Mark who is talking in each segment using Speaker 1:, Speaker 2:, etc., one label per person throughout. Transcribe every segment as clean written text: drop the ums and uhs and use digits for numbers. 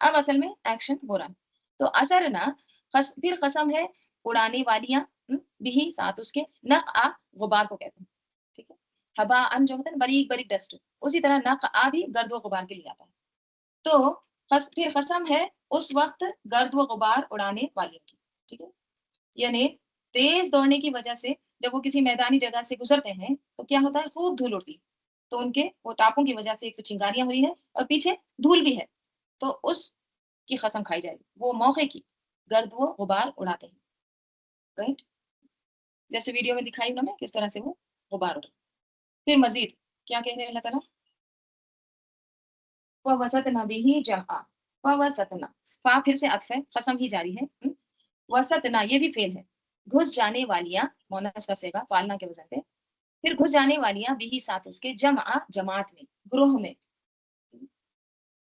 Speaker 1: اب اصل میں ایکشن ہو رہا ہے. تو اثرنا پھر قسم ہے اڑانے والیاں بھی ساتھ اس کے نقع غبار کو کہتے ہیں. ٹھیک ہے. ہوا ان جو ہوتا ہے نا باریک باریک ڈسٹ, اسی طرح نقع بھی گرد و غبار کے لیے آتا ہے. تو پھر قسم ہے اس وقت گرد و غبار اڑانے والیوں کی. ٹھیک ہے. یعنی تیز دوڑنے کی وجہ سے جب وہ کسی میدانی جگہ سے گزرتے ہیں تو کیا ہوتا ہے, خوب دھول اڑتی ہے. تو ان کے وہ ٹاپوں کی وجہ سے ایک تو چنگاریاں ہو رہی ہیں اور پیچھے دھول بھی ہے, تو اس کی قسم کھائی جائے گی, وہ موقع کی گرد و غبار اڑاتے ہیں. رائٹ, جیسے ویڈیو میں دکھائی انہوں نے کس طرح سے وہ غبار اڑا. پھر مزید کیا کہہ رہے ہیں اللہ تعالیٰ, وَوَسَطْنَ بِهِ جَمْعًا, وَوَسَطْنَ فا پھر سے عطف ہے, قسم ہی جاری ہے. وسطنا یہ بھی فعل ہے, گھس جانے والیاں مونس کا صیغہ پالنا کے وزن پہ, پھر گھس جانے والیاں بھی ساتھ اس کے جمع جماعت میں, گروہ میں,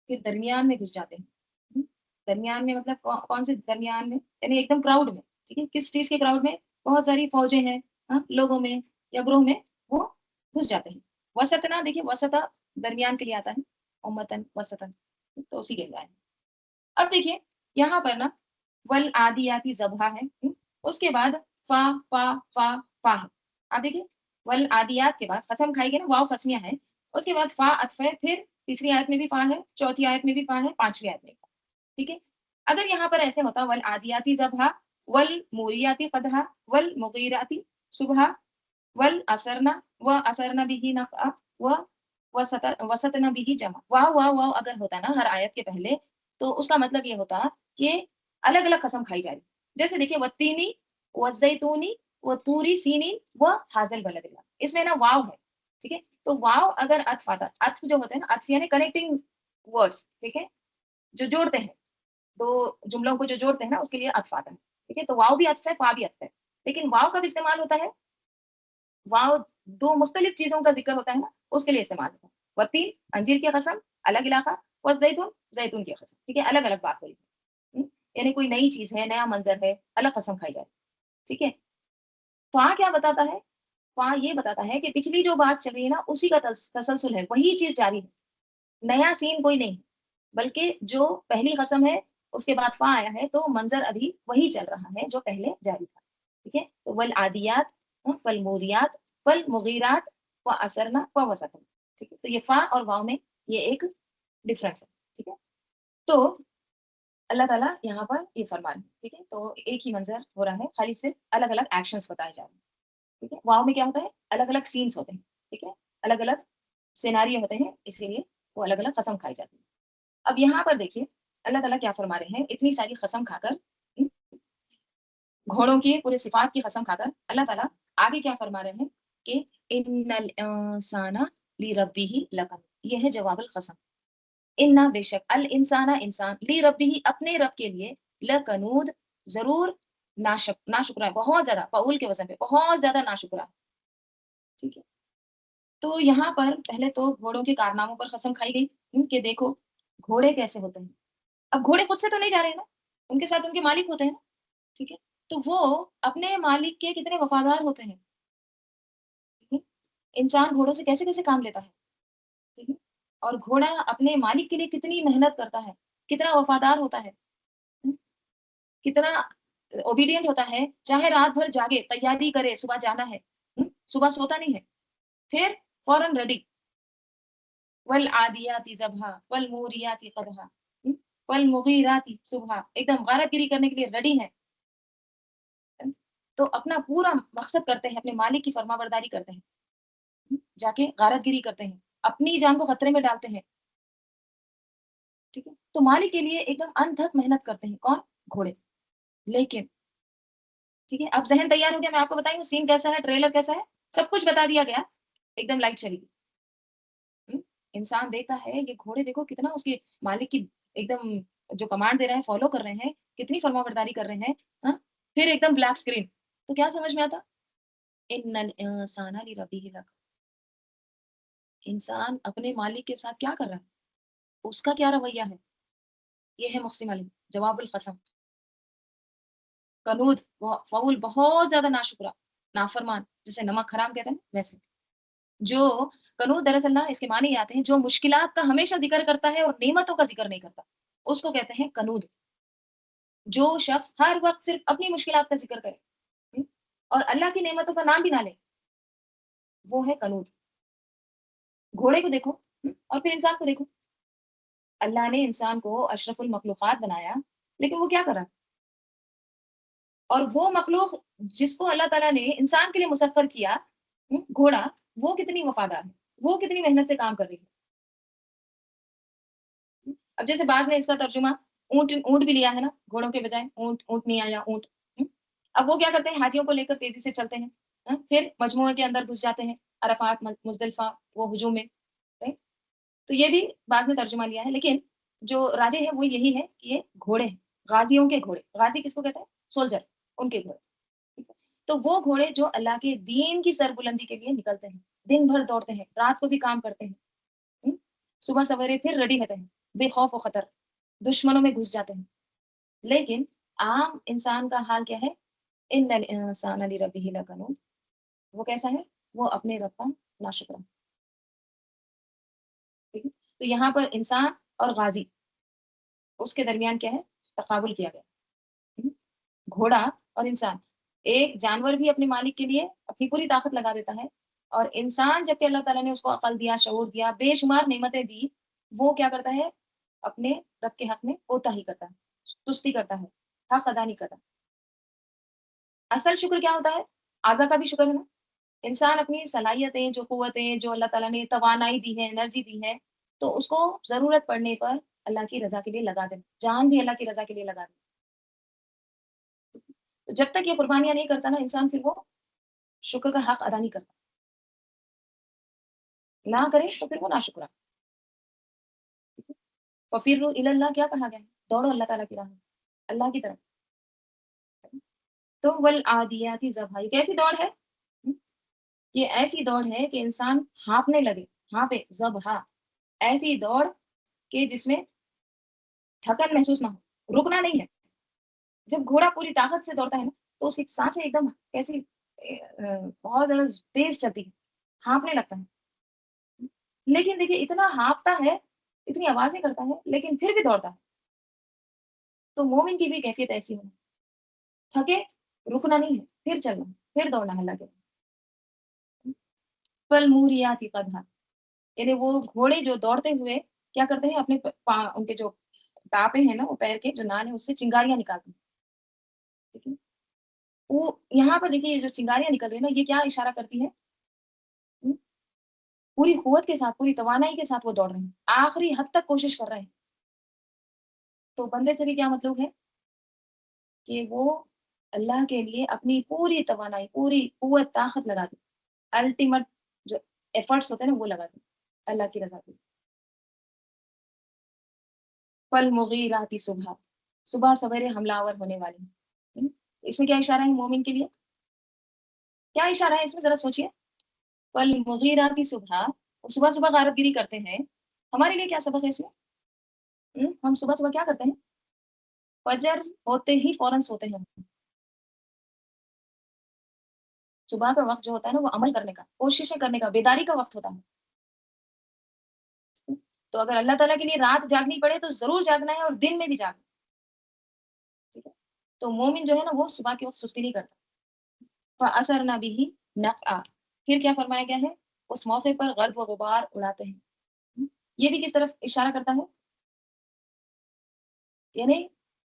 Speaker 1: پھر درمیان میں گھس جاتے ہیں. درمیان میں مطلب کون سے درمیان میں, یعنی ایک دم کراؤڈ میں. ٹھیک ہے, کس چیز کے کراؤڈ میں, بہت ساری فوجیں ہیں, لوگوں میں یا گروہ میں وہ گھس جاتے ہیں. وسطنا دیکھیے وسطا درمیان کے لیے آتا ہے, امتن وسطن, تو اسی کے لیے آئے. اب دیکھیے یہاں پر نا والعادیاتی ذبح ہے, اس کے بعد فا فا فا فا ہے. آپ دیکھیے والعادیات کے بعد قسم کھائی گئی نا, واو قسمیہ ہے, اس کے بعد فا عطف ہے, پھر تیسری آیت میں بھی فا ہے, چوتھی آیت میں بھی فا ہے, پانچویں آیت میں بھی فا. ٹھیک ہے. اگر یہاں پر ایسے ہوتا والعادیاتی ذبح والموریاتی قدحا والمغیراتی صبح والاسرنا واسرنا به نقعا وسطنا به جمع, واو واو واو اگر ہوتا نا ہر آیت کے پہلے, تو اس کا مطلب یہ ہوتا کہ الگ الگ قسم کھائی جا رہی. جیسے دیکھیے والتینی والزیتونی وطوری سینین وحاذل بلد اللہ, اس میں نا واو ہے. ٹھیک ہے. تو واو اگر عطف آتا, عطف جو ہوتا ہے نا, عطف یعنی کنیکٹنگ ورڈز, ٹھیک ہے, جو جوڑتے ہیں دو جملوں کو, جو جوڑتے ہیں نا, اس کے لیے عطف آتا ہے. ٹھیک ہے. تو واو بھی عطف ہے, فا بھی عطف ہے, لیکن واو کب استعمال ہوتا ہے, واو دو مختلف چیزوں کا ذکر ہوتا ہے نا, اس کے لیے استعمال ہوتا ہے. والتین انجیر کی قسم الگ علاقہ, والزیتون زیتون کی قسم, ٹھیک ہے, الگ الگ بات ہو رہی ہے. یعنی کوئی نئی چیز ہے, نیا منظر ہے, الگ قسم کھائی جائے. ٹھیک ہے. فا کیا بتاتا ہے, فا یہ بتاتا ہے کہ پچھلی جو بات چل رہی ہے نا, اسی کا تسلسل ہے, وہی چیز جاری ہے, نیا سین کوئی نہیں, بلکہ جو پہلی قسم ہے اس کے بعد فا آیا ہے, تو منظر ابھی وہی چل رہا ہے جو پہلے جاری تھا. ٹھیک ہے. تو والعادیات فالموریات فالمغیرات واثرنا ووسطنا. ٹھیک ہے. تو یہ فا اور واو میں یہ ایک ڈفرنس ہے. ٹھیک ہے. تو اللہ تعالیٰ یہاں پر یہ فرما رہے ہیں. ٹھیک ہے. تو ایک ہی منظر ہو رہا ہے, خالی صرف الگ الگ ایکشنز بتائے جا رہے ہیں. ٹھیک ہے. واو میں کیا ہوتا ہے, الگ الگ سینس ہوتے ہیں. ٹھیک ہے, الگ الگ سیناریو ہوتے ہیں, اسی لیے وہ الگ الگ قسم کھائی جاتی ہے. اب یہاں پر دیکھیے اللہ تعالیٰ کیا فرما رہے ہیں, اتنی ساری قسم کھا کر, گھوڑوں کی پورے صفات کی قسم کھا کر اللہ تعالیٰ آگے کیا فرما رہے ہیں کہ ان الانسان لربہ لکنود, یہ ہے جواب القسم. انا بے شک الانسان انسان لربہ اپنے رب کے لیے لکنود ضرور ناشکرا ہے, بہت زیادہ, فعول کے وزن پہ بہت زیادہ ناشکرا ہے. ٹھیک ہے. تو یہاں پر پہلے تو گھوڑوں کے کارناموں پر قسم کھائی گئی کہ دیکھو گھوڑے کیسے ہوتے ہیں. اب گھوڑے خود سے تو نہیں جا رہے ہیں نا, ان کے ساتھ ان کے مالک ہوتے ہیں نا. ٹھیک ہے. تو وہ اپنے مالک کے کتنے وفادار ہوتے ہیں. ٹھیک ہے. انسان گھوڑوں سے کیسے کیسے کام لیتا ہے. ٹھیک ہے. اور گھوڑا اپنے مالک کے لیے کتنی محنت کرتا ہے, کتنا وفادار ہوتا ہے, کتنا اوبیڈینٹ ہوتا ہے, چاہے رات بھر جاگے, تیاری کرے, صبح جانا ہے, صبح سوتا نہیں ہے, پھر فوراً ریڈی. والعادیات ضبحا والموریات قدحا والمغیرات صبحا, ایک دم غارت گیری کرنے کے لیے ریڈی ہے. تو اپنا پورا مقصد کرتے ہیں, اپنے مالک کی فرما برداری کرتے ہیں, جا کے غارت گیری کرتے ہیں, اپنی جان کو خطرے میں ڈالتے ہیں. ٹھیک ہے. تو مالک کے لیے ایک دم انتھک محنت کرتے ہیں. کون؟ گھوڑے. لیکن ٹھیک ہے, اب ذہن تیار ہو گیا, میں آپ کو بتائیں سین کیسا ہے, ٹریلر کیسا ہے, سب کچھ بتا دیا گیا, ایک دم لائٹ چلی گئی. انسان دیکھتا ہے یہ گھوڑے دیکھو کتنا اس کے مالک کی ایک دم جو کمانڈ دے رہے ہیں فالو کر رہے ہیں, کتنی فرما برداری کر رہے ہیں. پھر ایک دم بلیک اسکرین, تو کیا سمجھ میں آتا, ان الانسان لربہ لکنود, انسان اپنے مالک کے ساتھ کیا کر رہا ہے, اس کا کیا رویہ ہے. یہ ہے مقسم علیہ, جواب القسم. کنود فعول بہت زیادہ ناشکرا, نافرمان, جسے نمک حرام کہتے ہیں ویسے. جو کنود دراصل اس کے معنی یہ آتے ہیں جو مشکلات کا ہمیشہ ذکر کرتا ہے اور نعمتوں کا ذکر نہیں کرتا. اس کو کہتے ہیں کنود. جو شخص ہر وقت صرف اپنی مشکلات کا ذکر کرے ہم، اور اللہ کی نعمتوں کا نام بھی نہ لے، وہ ہے کنود. گھوڑے کو دیکھو اور پھر انسان کو دیکھو. اللہ نے انسان کو اشرف المخلوقات بنایا، لیکن وہ کیا کرا؟ اور وہ مخلوق جس کو اللہ تعالیٰ نے انسان کے لیے مسخر کیا، گھوڑا، وہ کتنی وفادار ہے، وہ کتنی محنت سے کام کر رہی ہے. اب جیسے بعد میں اس کا ترجمہ اونٹ اونٹ بھی لیا ہے نا، گھوڑوں کے بجائے اونٹ، اونٹنی یا اونٹ. ہم، اب وہ کیا کرتے ہیں؟ حاجیوں کو لے کر تیزی سے چلتے ہیں، پھر مجموعے کے اندر گھس جاتے ہیں، عرفات، مزدلفہ، وہ ہجوم میں. right؟ تو یہ بھی بعد میں ترجمہ لیا ہے، لیکن جو راجے ہے وہ یہی ہے کہ یہ گھوڑے ہیں، غازیوں کے گھوڑے. غازی کس کو کہتے ہیں؟ سولجر، ان کے گھوڑے. ٹھیک ہے؟ تو وہ گھوڑے جو اللہ کے دین کی سربلندی کے لیے نکلتے ہیں، دن بھر دوڑتے ہیں، رات کو بھی کام کرتے ہیں، ہم، صبح سویرے پھر ریڈی رہتے ہیں، بے خوف و خطر، دشمنوں میں گھس جاتے ہیں. لیکن عام انسان کا حال کیا ہے؟ ان الانسان لربہ لکنود. وہ کیسا ہے؟ وہ اپنے رب کا ناشکرا. ٹھیک ہے؟ تو یہاں پر انسان اور غازی، اس کے درمیان کیا ہے؟ تقابل کیا گیا. ہم، گھوڑا اور انسان. ایک جانور بھی اپنے مالک کے لیے اپنی پوری طاقت لگا دیتا ہے، اور انسان جب کہ اللہ تعالیٰ نے اس کو عقل دیا، شعور دیا، بے شمار نعمتیں دی، وہ کیا کرتا ہے؟ اپنے رب کے حق میں کوتاہی کرتا ہے، سستی کرتا ہے، حق ادا نہیں کرتا. اصل شکر کیا ہوتا ہے؟ اعضا کا بھی شکر ہے نا. انسان اپنی صلاحیتیں، جو قوتیں، جو اللہ تعالیٰ نے توانائی دی ہے، انرجی دی ہے، تو اس کو ضرورت پڑنے پر اللہ کی رضا کے لیے لگا دیں. جان بھی اللہ کی رضا کے لیے لگا دیں. تو جب تک یہ قربانیاں نہیں کرتا نا انسان، پھر وہ شکر کا حق ادا نہیں کرتا. نہ کرے تو پھر وہ ناشکرا. وَفِرُّوا إِلَى اللَّهِ کیا کہا گیا ہے؟ دوڑو اللہ تعالیٰ کی راہ میں، اللہ کی طرف. تو وَالْعَادِيَاتِ ضَبْحًا، یہ کیسی دوڑ ہے؟ یہ ایسی دوڑ ہے کہ انسان ہانپنے لگے، ہانپے، ضبحا، ایسی دوڑ کہ جس میں تھکن محسوس نہ ہو، رکنا نہیں ہے. جب گھوڑا پوری طاقت سے دوڑتا ہے نا، تو اس کی سانسیں ایک دم کیسی بہت زیادہ تیز چلتی ہے، ہانپنے لگتا ہے. لیکن دیکھیے اتنا ہانپتا ہے، اتنی آوازیں کرتا ہے، لیکن پھر بھی دوڑتا ہے. تو مومن کی بھی کیفیت ایسی ہے، تھکے، رکنا نہیں ہے، پھر چلنا، پھر دوڑنا ہے اللہ کے. فالموریات قدحا، یعنی وہ گھوڑے جو دوڑتے ہوئے کیا کرتے ہیں؟ اپنے ان کے جو ٹاپے ہیں نا، وہ پیر کے جو نال ہیں، اس سے چنگاریاں نکالتے ہیں. ٹھیک ہے؟ وہ یہاں پر دیکھیے یہ جو چنگاریاں نکل رہی ہیں نا، یہ کیا اشارہ کرتی ہے؟ ہم، پوری قوت کے ساتھ، پوری توانائی کے ساتھ وہ دوڑ رہے ہیں، آخری حد تک کوشش کر رہے ہیں. تو بندے سے بھی کیا مطلوب ہے؟ کہ وہ اللہ کے لیے اپنی پوری توانائی، پوری قوت، طاقت لگا دے. الٹیمیٹ جو ایفرٹس ہوتے ہیں نا، وہ لگا دے اللہ کی رضا کے لیے. فالمغیرات صبح، صبح سویرے حملہ آور ہونے والے ہیں. اس میں کیا اشارہ ہے مومن کے لیے؟ کیا اشارہ ہے اس میں؟ ذرا سوچئے. فالمغیرات صبح، وہ صبح صبح غارت گیری کرتے ہیں. ہمارے لیے کیا سبق ہے اس میں؟ ہم صبح صبح کیا کرتے ہیں؟ فجر ہوتے ہی فوراً سوتے ہیں. صبح کا وقت جو ہوتا ہے نا، وہ عمل کرنے کا، کوششیں کرنے کا، بیداری کا وقت ہوتا ہے. تو اگر اللہ تعالیٰ کے لیے رات جاگنی پڑے تو ضرور جاگنا ہے، اور دن میں بھی جاگنا. ٹھیک ہے؟ تو مومن جو ہے نا، وہ صبح کے وقت سستی نہیں کرتا. فَأَثَرْنَ بِهِ نَقْعًا، پھر کیا فرمایا گیا ہے؟ اس موقع پر گرد و غبار اڑاتے ہیں. یہ بھی کس طرف اشارہ کرتا ہے؟ یعنی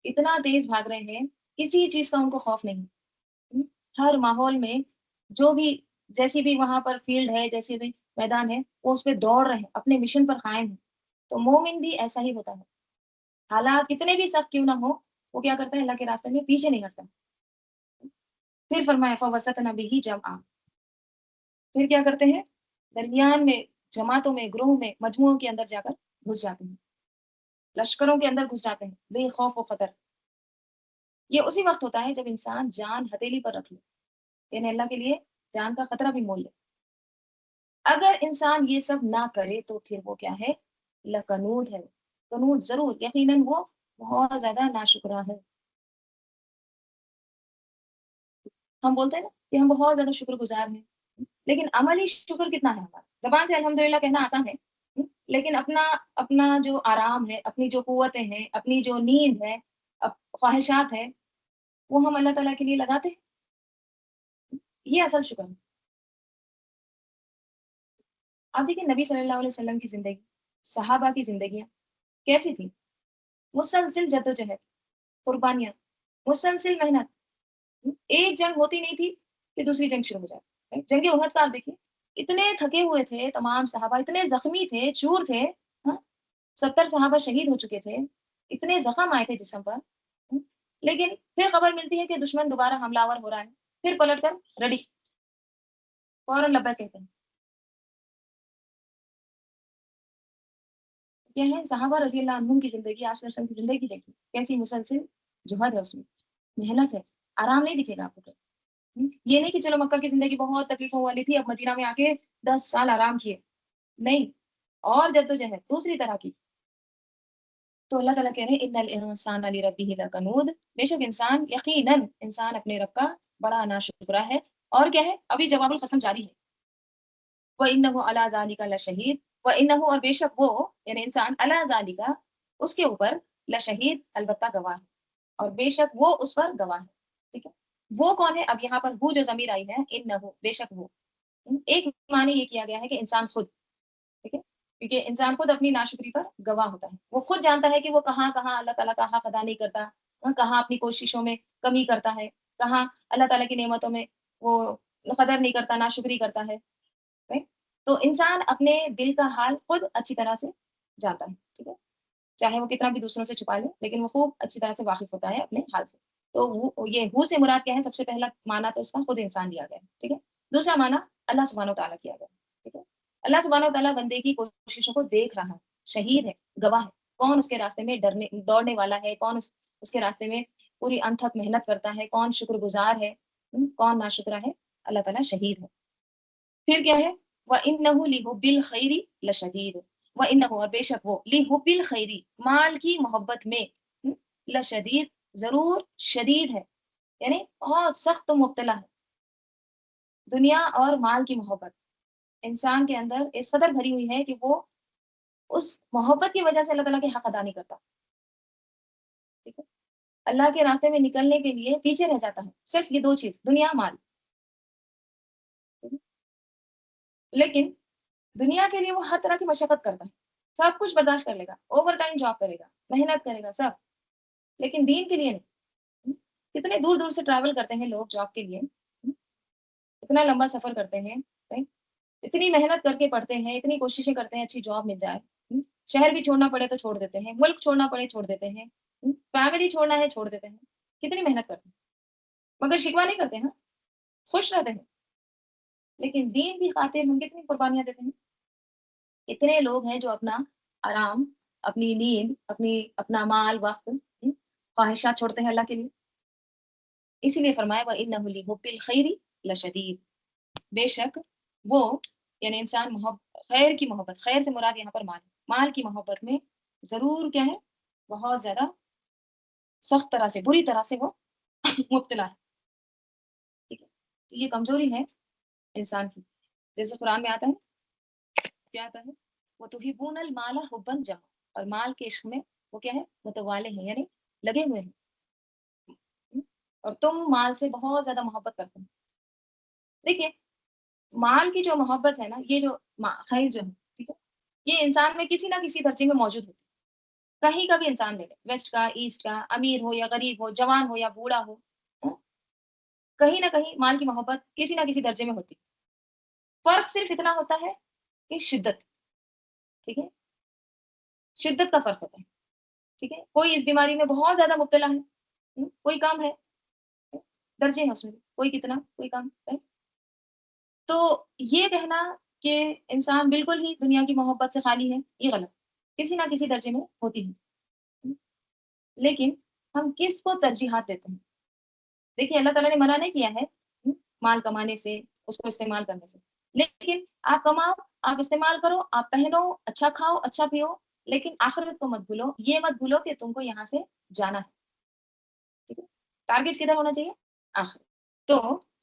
Speaker 1: اتنا تیز بھاگ رہے ہیں، کسی چیز کا ان کو خوف نہیں. ہر ماحول میں جو بھی، جیسی بھی وہاں پر فیلڈ ہے، جیسے بھی میدان ہے، وہ اس پہ دوڑ رہے ہیں، اپنے مشن پر قائم ہیں. تو مومن بھی ایسا ہی ہوتا ہے. حالات کتنے بھی سخت کیوں نہ ہو، وہ کیا کرتا ہے؟ اللہ کے راستے میں پیچھے نہیں ہٹتا. پھر فرمایا فَوَسَطْنَ بِهِ جَمْعًا، پھر کیا کرتے ہیں؟ درمیان میں، جماعتوں میں، گروہ میں، مجموعوں کے اندر جا کر گھس جاتے ہیں، لشکروں کے اندر گھس جاتے ہیں، بے خوف و خطر. یہ اسی وقت ہوتا ہے جب انسان جان ہتھیلی پر رکھ لے، یعنی اللہ کے لیے جان کا خطرہ بھی مول لے. اگر انسان یہ سب نہ کرے تو پھر وہ کیا ہے؟ لکنود ہے. کنود ضرور، یقیناً وہ بہت زیادہ ناشکرا ہے. ہم بولتے ہیں نا کہ ہم بہت زیادہ شکر گزار ہیں، لیکن عملی شکر کتنا ہے ہمارا؟ زبان سے الحمدللہ کہنا آسان ہے، لیکن اپنا اپنا جو آرام ہے، اپنی جو قوتیں ہیں، اپنی جو نیند ہے، خواہشات ہے، وہ ہم اللہ تعالیٰ کے لیے لگاتے ہیں۔ یہ اصل شکر ہے۔ آپ دیکھیں نبی صلی اللہ علیہ وسلم کی زندگی، صحابہ کی زندگیاں کیسی تھیں؟ مسلسل جدوجہد، قربانیاں، مسلسل محنت۔ ایک جنگ ہوتی نہیں تھی کہ دوسری جنگ شروع ہو جائے۔ جنگ احد کا آپ دیکھیے، اتنے تھکے ہوئے تھے تمام صحابہ، اتنے زخمی تھے، چور تھے، ہاں، 70 صحابہ شہید ہو چکے تھے، اتنے زخم آئے تھے جسم پر، ہاں، لیکن پھر خبر ملتی ہے کہ دشمن دوبارہ حملہ آور ہو رہا ہے، پھر پلٹ کر ریڈی، فوراً لبیک کہتے ہیں۔ یہ ہے صحابہ رضی اللہ عنہم کی زندگی، آپ صلی اللہ علیہ وسلم کی زندگی دیکھیے کیسی مسلسل جہاد ہے، اس میں محنت ہے، آرام نہیں دکھے گا آپ کو۔ یہ نہیں کہ چلو مکہ کی زندگی بہت تکلیفوں والی تھی، اب مدینہ میں آ کے 10 سال آرام کیے، نہیں، اور جدوجہد دوسری طرح کی۔ تو اللہ تعالیٰ کہہ رہے ہیں ان الانسان لربہ لکنود، بے شک انسان، یقیناً انسان اپنے رب کا بڑا ناشکرا ہے۔ اور کیا ہے، ابھی جواب القسم جاری ہے، وَإِنَّهُ عَلَىٰ ذَٰلِكَ لَشَهِيدٌ، وَإِنَّهُ اور بے شک وہ یعنی انسان، عَلَىٰ ذَٰلِكَ اس کے اوپر، لشہید البتہ گواہ ہے، اور بے شک وہ اس پر گواہ ہے، ٹھیک ہے۔ وہ کون ہے؟ اب یہاں پر وہ جو ضمیر آئی ہے، انہو، بے شک وہ، ایک معنی یہ کیا گیا ہے کہ انسان خود، ٹھیک ہے، کیونکہ انسان خود اپنی ناشکری پر گواہ ہوتا ہے، وہ خود جانتا ہے کہ وہ کہاں کہاں اللہ تعالیٰ کا حق ادا نہیں کرتا، کہاں اپنی کوششوں میں کمی کرتا ہے، کہاں اللہ تعالیٰ کی نعمتوں میں وہ قدر نہیں کرتا، ناشکری کرتا ہے، right؟ تو انسان اپنے دل کا حال خود اچھی طرح سے جانتا ہے، ٹھیک ہے، چاہے وہ کتنا بھی دوسروں سے چھپا لے، لیکن وہ خوب اچھی طرح سے واقف ہوتا ہے اپنے حال سے۔ تو یہ ہو سے مراد کیا ہے؟ سب سے پہلا معنی تو اس کا خود انسان لیا گیا ہے، ٹھیک ہے۔ دوسرا معنی اللہ سبحانہ و تعالیٰ کیا گیا ہے، ٹھیک ہے۔ اللہ سبحانہ و تعالیٰ بندے کی کوششوں کو دیکھ رہا ہے، شہید ہے، گواہ ہے، کون اس کے راستے میں دوڑنے والا ہے، کون اس کے راستے میں پوری انتھک محنت کرتا ہے، کون شکر گزار ہے، کون ناشکرا ہے، اللہ تعالیٰ شہید ہے۔ پھر کیا ہے؟ وَإِنَّهُ لِحُبِّ الْخَيْرِ لَشَدِيدٌ، وَإِنَّهُ اور بے شک وہ، لِحُبِّ الْخَيْرِ مال کی محبت میں، لشدید ضرور شدید ہے، یعنی بہت سخت مبتلا ہے۔ دنیا اور مال کی محبت انسان کے اندر اس قدر بھری ہوئی ہے کہ وہ اس محبت کی وجہ سے اللہ تعالیٰ کے حق ادا نہیں کرتا، ٹھیک ہے، اللہ کے راستے میں نکلنے کے لیے پیچھے رہ جاتا ہے، صرف یہ دو چیز، دنیا مال، ٹھیک ہے؟ لیکن دنیا کے لیے وہ ہر طرح کی مشقت کرتا ہے، سب کچھ برداشت کر لے گا، اوور ٹائم جاب کرے گا، محنت کرے گا سب، لیکن دین کے لیے نہیں۔ کتنے دور دور سے ٹریول کرتے ہیں لوگ جاب کے لیے، اتنا لمبا سفر کرتے ہیں، right؟ اتنی محنت کر کے پڑھتے ہیں، اتنی کوششیں کرتے ہیں اچھی جاب مل جائے، شہر بھی چھوڑنا پڑے تو چھوڑ دیتے ہیں، ملک چھوڑنا پڑے چھوڑ دیتے ہیں، فیملی چھوڑنا ہے چھوڑ دیتے ہیں، کتنی محنت کرتے ہیں، مگر شکوہ نہیں کرتے ہیں، خوش رہتے ہیں، لیکن دین کی خاطر ہم کتنی قربانیاں دیتے ہیں۔ اتنے لوگ ہیں جو اپنا آرام، اپنی نیند، اپنا مال، وقت، خواہشات چھوڑتے ہیں اللہ کے لیے۔ اسی لیے فرمایا وَإِنَّهُ لِحُبِّ الْخَيْرِ لَشَدِيدٌ، بے شک وہ یعنی انسان خیر کی محبت، خیر سے مراد یہاں پر مال، مال کی محبت میں ضرور کیا ہے؟ بہت زیادہ سخت طرح سے، بری طرح سے وہ مبتلا ہے، ٹھیک ہے۔ تو یہ کمزوری ہے انسان کی، جیسے قرآن میں آتا ہے، کیا آتا ہے؟ وَتُحِبُّونَ الْمَالَ حُبًّا جَمًّا، اور مال کے عشق میں وہ کیا ہے؟ متوالے ہیں، یعنی لگے ہوئے ہیں، اور تم مال سے بہت زیادہ محبت کرتے ہیں۔ دیکھیے مال کی جو محبت ہے نا، یہ جو خیر جو ہے، ٹھیک ہے، یہ انسان میں کسی نہ کسی درجے میں موجود ہوتی ہے، کہیں کا بھی انسان لے لے، ویسٹ کا، ایسٹ کا، امیر ہو یا غریب ہو، جوان ہو یا بوڑھا ہو، ہاں، کہیں نہ کہیں مال کی محبت کسی نہ کسی درجے میں ہوتی ہے۔ فرق صرف اتنا ہوتا ہے کہ شدت، ٹھیک ہے، شدت کا فرق ہوتا ہے، ٹھیک ہے، کوئی اس بیماری میں بہت زیادہ مبتلا ہے، کوئی کم ہے، درجے ہیں اس میں، کوئی کتنا، کوئی کم ہے۔ تو یہ کہنا کہ انسان بالکل ہی دنیا کی محبت سے خالی ہے، یہ غلط، کسی نہ کسی درجے میں ہوتی ہے، لیکن ہم کس کو ترجیحات دیتے ہیں؟ دیکھیے اللہ تعالیٰ نے منع نہیں کیا ہے مال کمانے سے، اس کو استعمال کرنے سے، لیکن آپ کماؤ، آپ استعمال کرو، آپ پہنو، اچھا کھاؤ، اچھا پیو، لیکن آخرت کو مت بھولو، یہ مت بھولو کہ تم کو یہاں سے جانا ہے، ٹھیک ہے، ٹارگیٹ کدھر ہونا چاہیے؟ آخرت۔ تو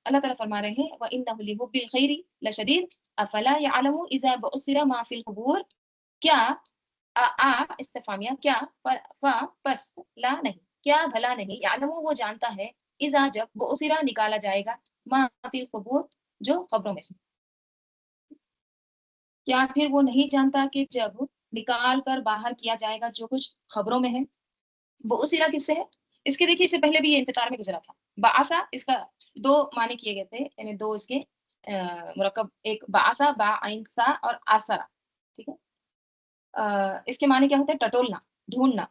Speaker 1: اللہ تعالیٰ فرما رہے ہیں وَإِنَّهُ لِحُبِّ الْخَيْرِ لَشَدِيدٌ أَفَلَا يَعْلَمُ إِذَا بُعْثِرَ مَا فِي الْقُبُورِ، کیا استفامیہ کیا پس لا نہیں، کیا بھلا نہیں، یعلمو وہ جانتا ہے، اذا جب وہ اسرا نکالا جائے گا، ما فی القبور جو قبروں میں سے، کیا پھر وہ نہیں جانتا کہ جب نکال کر باہر کیا جائے گا جو کچھ خبروں میں ہے، وہ اسرا کس سے ہے؟ اس کے دیکھیے اس سے پہلے بھی یہ انتظار میں گزرا تھا، بآسا اس کا دو معنی کیے گئے تھے، یعنی دو اس کے مرکب، ایک بآسا با عین سا اور آسرا، ٹھیک ہے، اس کے معنی کیا ہوتے ہیں؟ ٹٹولنا، ڈھونڈنا،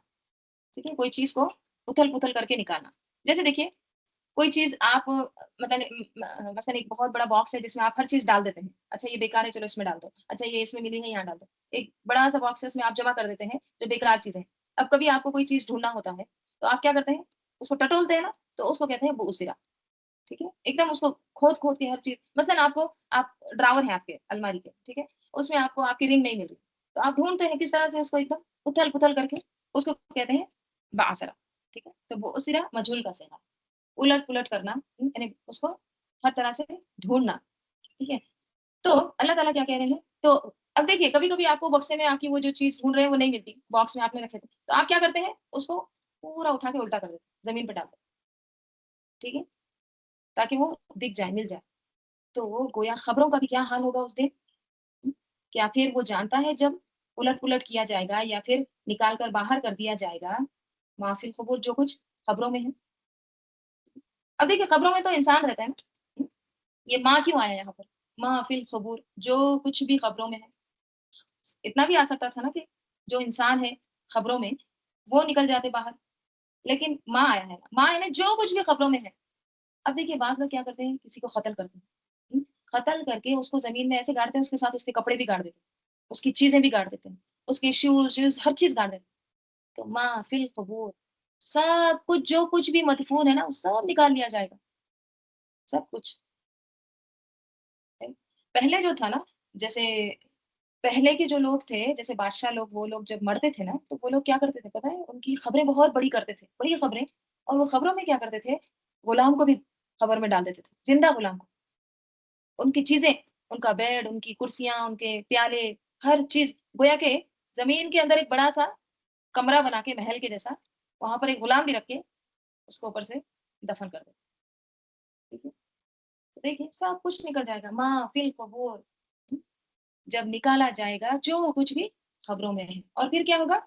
Speaker 1: ٹھیک ہے، کوئی چیز کو اتھل پتھل کر کے نکالنا، جیسے دیکھیے کوئی چیز آپ مثلا ایک بہت بڑا باکس ہے جس میں آپ ہر چیز ڈال دیتے ہیں، اچھا یہ بیکار ہے چلو اس میں ڈال دو، اچھا یہ اس میں ملی ہے یہاں ڈال دو، ایک بڑا سا باکس ہے اس میں آپ جمع کر دیتے ہیں جو بیکار چیزیں، اب کبھی آپ کو کوئی چیز ڈھونڈنا ہوتا ہے تو آپ کیا کرتے ہیں؟ اس کو ٹٹولتے ہیں نا، تو اس کو کہتے ہیں بوسرا، ٹھیک ہے، ایک دم اس کو کھود کھود کے ہر چیز، مثلا آپ ڈراور ہیں آپ کے الماری کے، ٹھیک ہے، اس میں آپ کو آپ کی رنگ نہیں مل رہی، تو آپ ڈھونڈتے ہیں کس طرح سے اس کو ایک دم اتھل پتھل کر کے، اس کو کہتے ہیں بعثرا، ٹھیک ہے، تو بوسرا مجهول کا صیغہ، الٹ پلٹ کرنا، یعنی اس کو ہر طرح سے ڈھونڈنا، ٹھیک ہے، تو اللہ تعالیٰ کیا کہہ رہے ہیں؟ تو اب دیکھیے کبھی کبھی آپ کو بکسے میں آپ کی وہ جو چیز ڈھونڈ رہے ہیں وہ نہیں ملتی، باکس میں آپ نے رکھے تھے، تو آپ کیا کرتے ہیں؟ اس کو پورا اٹھا کے الٹا کر دیتے ہیں، زمین پہ ڈال دیتے ہیں، ٹھیک ہے، تاکہ وہ دکھ جائے، مل جائے، تو گویا خبروں کا بھی کیا حال ہوگا اس دن؟ کیا پھر وہ جانتا ہے جب الٹ پلٹ کیا جائے گا یا پھر نکال کر باہر کر دیا جائے گا، ما فی القبور جو کچھ خبروں میں ہے؟ اب دیکھیے خبروں میں تو انسان رہتا ہے نا، یہ ماں کیوں آیا یہاں پر؟ ما فی القبور جو کچھ بھی خبروں میں ہے، اتنا بھی آ سکتا تھا نا کہ جو انسان ہے خبروں میں وہ نکل جاتے باہر، لیکن ماں آیا ہے، ماں یعنی جو کچھ بھی خبروں میں ہے۔ اب دیکھیے بعض لوگ کیا کرتے ہیں، کسی کو قتل کرتے ہیں، قتل کر کے اس کو زمین میں ایسے گاڑتے ہیں، اس کے ساتھ اس کے کپڑے بھی گاڑ دیتے ہیں، اس کی چیزیں بھی گاڑ دیتے ہیں، اس کے شوز ہر چیز گاڑ دیتے ہیں، تو ما فی القبور سب کچھ جو کچھ بھی مدفون ہے نا وہ سب نکال لیا جائے گا، سب کچھ۔ پہلے جو تھا نا، جیسے پہلے کے جو لوگ تھے، جیسے بادشاہ لوگ، وہ لوگ جب مرتے تھے نا تو وہ لوگ کیا کرتے تھے پتہ ہے؟ ان کی خبریں بہت بڑی کرتے تھے، بڑی خبریں، اور وہ خبروں میں کیا کرتے تھے؟ غلام کو بھی خبر میں ڈال دیتے تھے، زندہ غلام کو، ان کی چیزیں، ان کا بیڈ، ان کی کرسیاں، ان کے پیالے، ہر چیز، گویا کہ زمین کے اندر ایک بڑا سا کمرہ بنا کے محل کے جیسا، وہاں پر ایک غلام بھی رکھ کے اس کو اوپر سے دفن کر دیتے، ٹھیک ہے؟ تو دیکھیے سب کچھ نکل جائے گا، ما فی القبور، جب نکالا جائے گا جو کچھ بھی خبروں میں ہے، اور پھر کیا ہوگا؟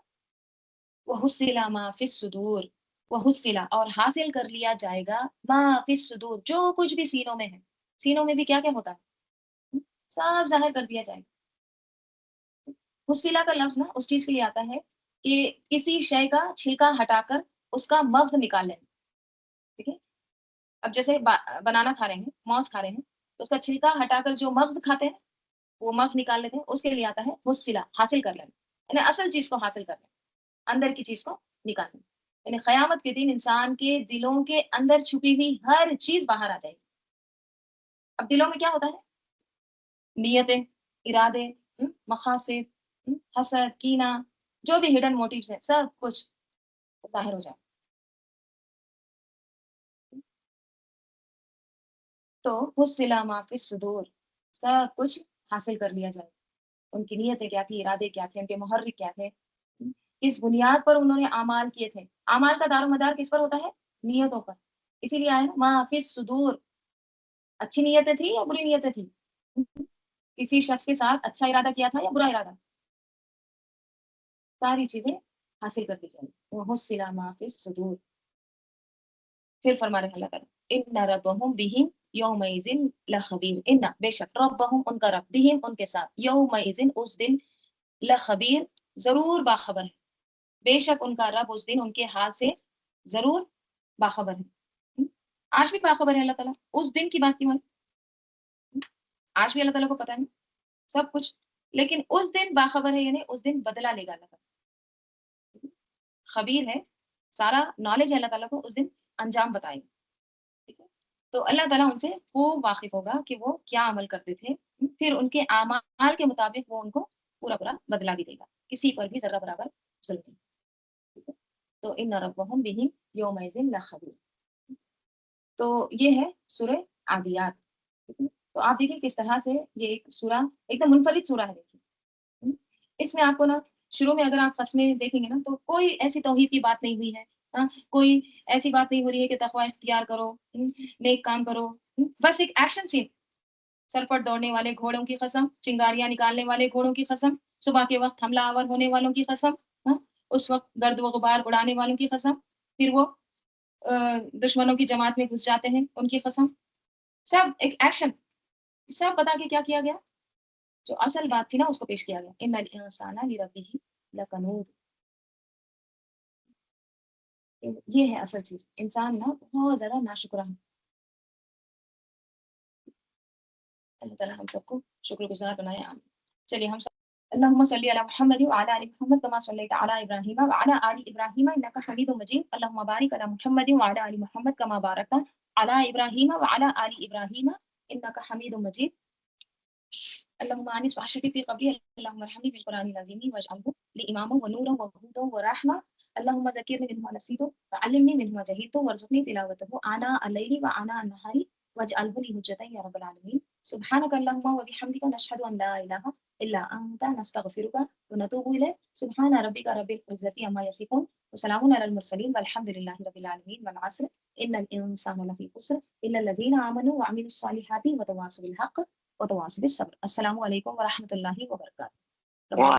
Speaker 1: وَحُصِّلَ مَا فِي الصُّدُورِ، وَحُصِّلَ اور حاصل کر لیا جائے گا، ما فی الصدور جو کچھ بھی سینوں میں ہے، سینوں میں بھی کیا کیا ہوتا ہے؟ سب ظاہر کر دیا جائے گا۔ حُصِّلَ کا لفظ نا اس چیز کے لیے آتا ہے کہ کسی شے کا چھلکا ہٹا کر اس کا مغز نکال لیں، ٹھیک ہے؟ اب جیسے بنانا کھا رہے ہیں، موز کھا رہے ہیں، تو اس کا چھلکا ہٹا کر جو مغز کھاتے ہیں، وہ مغز نکال لیتے ہیں، اس کے لیے آتا ہے حُصِّلَ، حاصل کر لینا، یعنی اصل چیز کو حاصل کر لینا، اندر کی چیز کو نکالنا، یعنی قیامت کے دن انسان کے دلوں کے اندر چھپی ہوئی ہر چیز باہر آ جائے گی۔ اب دلوں میں کیا ہوتا ہے؟ نیتیں، ارادے، مقاصد، حسد، کینہ، جو بھی ہڈن موٹیوز ہیں، سب کچھ ظاہر ہو جائے، تو حُصِّلَ مَا فِي الصُّدُورِ سب کچھ حاصل کر لیا جائے، ان کی نیتیں کیا تھی، ارادے کیا تھے، ان کے محرک کیا تھے، کس بنیاد پر انہوں نے اعمال کیے تھے، اعمال کا دار و مدار کس پر ہوتا ہے؟ نیتوں پر، اسی لیے آیا نا ما فی الصدور، اچھی نیتیں تھی یا بری نیتیں تھی؟ کسی شخص کے ساتھ اچھا ارادہ کیا تھا یا برا ارادہ؟ ساری چیزیں حاصل کر دی جائیں، وَحُصِّلَ مَا فِي الصُّدُورِ، پھر فرما رہے ہیں اللہ تعالیٰ ان ربهم بهم یومئذ لخبیر، ان بے شک ربهم ان کا رب بهم ان کے ساتھ یومئذ اس دن لخبیر ضرور باخبر ہے، بے شک ان کا رب اس دن ان کے حال سے ضرور باخبر ہے، آج بھی باخبر ہے اللہ تعالیٰ، اس دن کی بات کیوں ہے؟ آج بھی اللہ تعالیٰ کو پتا ہے سب کچھ، لیکن اس دن باخبر ہے، یعنی اس دن بدلا لے گا اللہ تعالیٰ، خبیر ہے، سارا نالج ہے اللہ تعالیٰ کو، اس دن انجام بتائے گا، ٹھیک ہے؟ تو اللہ تعالیٰ ان سے خوب واقف ہوگا کہ وہ کیا عمل کرتے تھے، پھر ان کے اعمال کے مطابق وہ ان کو پورا پورا بدلا بھی دے گا، کسی پر بھی ذرہ برابر ظلم نہیں، ٹھیک ہے؟ تو ان ربهم بهم یومئذ لخبیر، تو یہ ہے سورہ عادیات، ٹھیک ہے؟ تو آپ دیکھیں کس طرح سے یہ ایک سورہ ایک دم منفرد سورہ ہے، دیکھیے، اس میں آپ کو نا شروع میں اگر آپ قسمیں دیکھیں گے نا تو کوئی ایسی توحید کی بات نہیں ہوئی ہے. ہاں کوئی ایسی بات نہیں ہو رہی ہے کہ تقوی اختیار کرو, نیک کام کرو. بس ایک ایکشن سین, سر پر دوڑنے والے گھوڑوں کی قسم, چنگاریاں نکالنے والے گھوڑوں کی قسم, صبح کے وقت حملہ آور ہونے والوں کی قسم, ہاں اس وقت گرد و غبار اڑانے والوں کی قسم, پھر وہ دشمنوں کی جماعت میں گھس جاتے ہیں ان کی قسم. سب ایک ایکشن, سب بتا کے کیا کیا گیا, جو اصل بات تھی نا اس کو پیش کیا گیا. ان الانسان لربہ لکنود, یہ ہے اصل چیز. انسان نا بہت زیادہ ناشکرہ ہے. اللہ تعالیٰ ہم سب کو شکر گزار بنائے. آمین. چلیے ہم سب اللهم صل على محمد وعلى ال محمد كما صليت على ابراهيم وعلى ال ابراهيم انك حميد مجيد. اللهم بارك على محمد وعلى ال محمد كما باركت على ابراهيم وعلى ال ابراهيم انك حميد مجيد. اللهم انس وحشتي في قبري. اللهم ارحمني بالقران العظيم واجعله لي اماما ونورا وهدى ورحمه. اللهم ذكرني منه ما نسيت وعلمني منه ما جهلت وارزقني تلاوته آناء الليل وآناء النهار واجعله لي حجة يا رب العالمين. سبحانك اللهم وبحمدك نشهد أن لا إله إلا أنت نستغفرك ونتوب إليك. سبحان ربك رب العزة عما يصفون وسلام على المرسلين والحمد لله رب العالمين. والعصر إن الإنسان لفي خسر إلا الذين آمنوا وعملوا الصالحات وتواصوا بالحق وتواصوا بالصبر. السلام علیکم ورحمۃ اللہ وبرکاتہ.